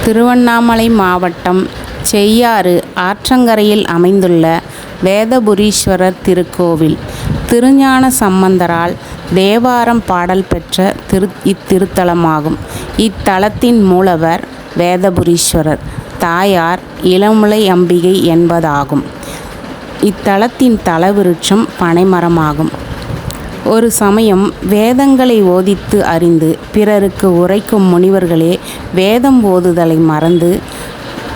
திருவண்ணாமலை மாவட்டம் செய்யாறு ஆற்றங்கரையில் அமைந்துள்ள வேதபுரீஸ்வரர் திருக்கோவில் திருஞான சம்பந்தரால் தேவாரம் பாடல் பெற்ற இத்திருத்தலமாகும். இத்தலத்தின் மூலவர் வேதபுரீஸ்வரர், தாயார் இளமுலை அம்பிகை என்பதாகும். இத்தலத்தின் தலவிருட்சம் பனைமரமாகும். ஒரு சமயம் வேதங்களை ஓதித்து அறிந்து பிறருக்கு உரைக்கும் முனிவர்களே வேதம் ஓதுதலை மறந்து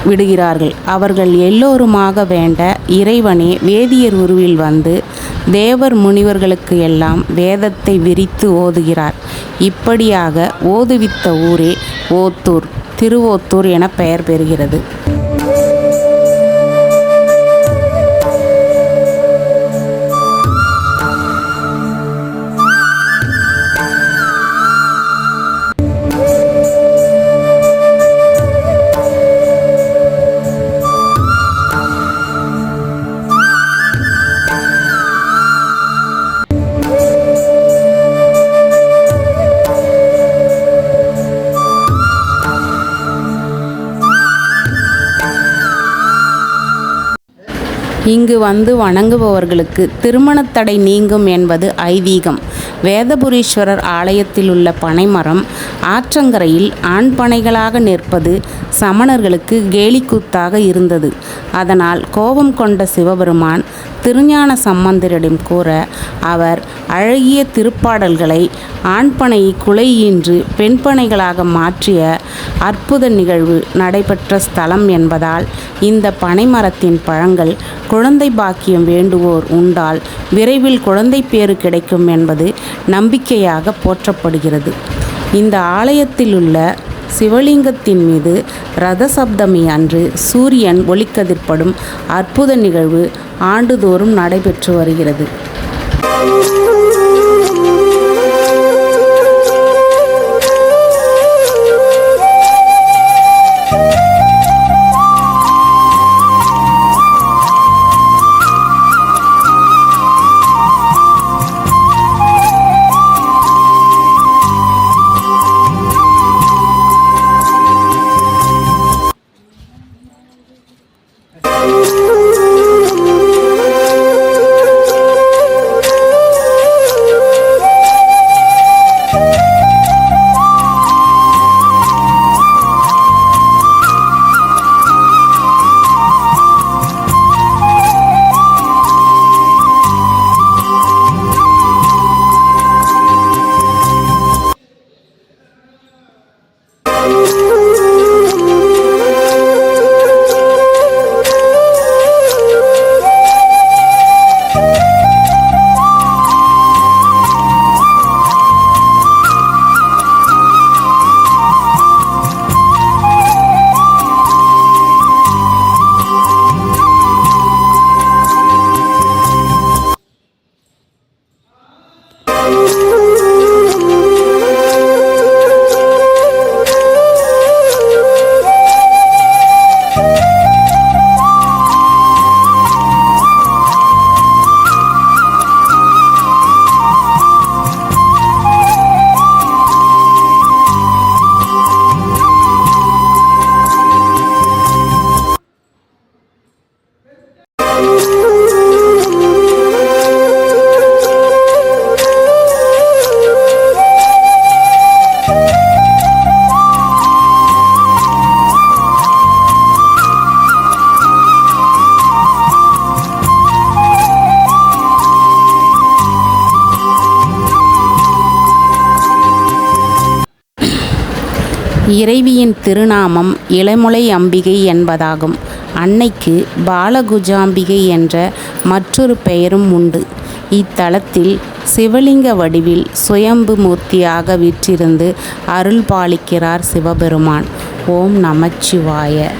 விடுகிறார்கள். அவர்கள் எல்லோருமாக வேண்ட இறைவனே வேதியர் உருவில் வந்து தேவர் முனிவர்களுக்கு எல்லாம் வேதத்தை விரித்து ஓதுகிறார். இப்படியாக ஓதுவித்த ஊரே ஓத்தூர், திருவோத்தூர் என பெயர் பெறுகிறது. இங்கு வந்து வணங்குபவர்களுக்கு திருமணத்தடை நீங்கும் என்பது ஐதீகம். வேதபுரீஸ்வரர் ஆலயத்தில் உள்ள பனைமரம் ஆற்றங்கரையில் ஆண் பனைகளாக நிற்பது சமணர்களுக்கு கேலிக்கூத்தாக இருந்தது. அதனால் கோபம் கொண்ட சிவபெருமான் திருஞான சம்பந்தரிடம் கூற, அவர் அழகிய திருப்பாடல்களை ஆண்பனையை குலையின்றி பெண்பனைகளாக மாற்றிய அற்புத நிகழ்வு நடைபெற்ற ஸ்தலம் என்பதால் இந்த பனைமரத்தின் பழங்கள் குழந்தை பாக்கியம் வேண்டுவோர் உண்டால் விரைவில் குழந்தை பேறு கிடைக்கும் என்பது நம்பிக்கையாக போற்றப்படுகிறது. இந்த ஆலயத்தில் உள்ள சிவலிங்கத்தின் மீது ரத சப்தமி அன்று சூரியன் ஒளிக்கதிர்ப்படும் அற்புத நிகழ்வு ஆண்டுதோறும் நடைபெற்று வருகிறது. இறைவியின் திருநாமம் இளமுலை அம்பிகை என்பதாகும். அன்னைக்கு பாலகுஜாம்பிகை என்ற மற்றொரு பெயரும் உண்டு. இத்தலத்தில் சிவலிங்க வடிவில் சுயம்பு மூர்த்தியாக வீற்றிருந்து அருள் பாலிக்கிறார் சிவபெருமான். ஓம் நமச்சிவாய.